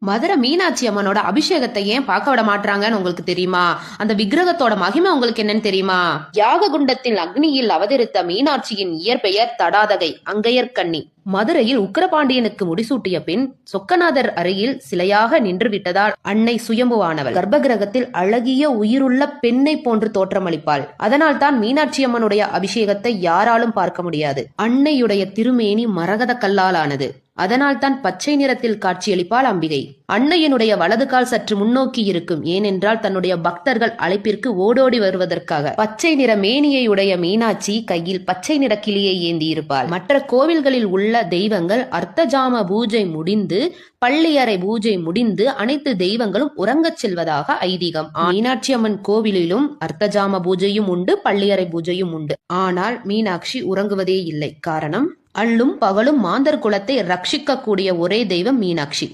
மதுரை மீனாட்சி அம்மனோட அபிஷேகத்தை ஏன் பார்க்க விட மாட்டாங்கன்னு உங்களுக்கு தெரியுமா? அந்த விக்கிரகத்தோட மகிமை உங்களுக்கு என்னன்னு தெரியுமா? யாக குண்டத்தில் அக்னியில் அவதரித்த மீனாட்சியின் இயற்பெயர் தடாதகை, அங்கையர்கண்ணி. மதுரையில் உக்கிரபாண்டியனுக்கு முடிசூட்டிய பின் சொக்கநாதர் அருகில் சிலையாக நின்று விட்டதால் அன்னை சுயம்புவானவள் கர்ப்பகிரகத்தில் அழகிய உயிருள்ள பெண்ணை போன்று தோற்றமளிப்பாள். அதனால் தான் மீனாட்சி அம்மனுடைய அபிஷேகத்தை யாராலும் பார்க்க முடியாது. அன்னையுடைய திருமேனி மரகத கல்லால் ஆனது. அதனால் தான் பச்சை நிறத்தில் காட்சியளிப்பாள் அம்பிகை. அன்னையனுடைய வலது கால் சற்று முன்னோக்கி இருக்கும், ஏனென்றால் தன்னுடைய பக்தர்கள் அழைப்பிற்கு ஓடோடி வருவதற்காக. பச்சை நிற மேனியை உடைய மீனாட்சி கையில் பச்சை நிற கிளியை ஏந்தி இருப்பாள். மற்ற கோவில்களில் உள்ள தெய்வங்கள் அர்த்தஜாம பூஜை முடிந்து பள்ளியறை பூஜை முடிந்து அனைத்து தெய்வங்களும் உறங்கச் செல்வதாக ஐதீகம். மீனாட்சி அம்மன் கோவிலிலும் அர்த்தஜாம பூஜையும் உண்டு, பள்ளியறை பூஜையும் உண்டு. ஆனால் மீனாட்சி உறங்குவதே இல்லை. காரணம், அள்ளும் பகலும் மாந்தர் குலத்தை ரட்சிக்க கூடிய ஒரே தெய்வம் மீனாட்சி.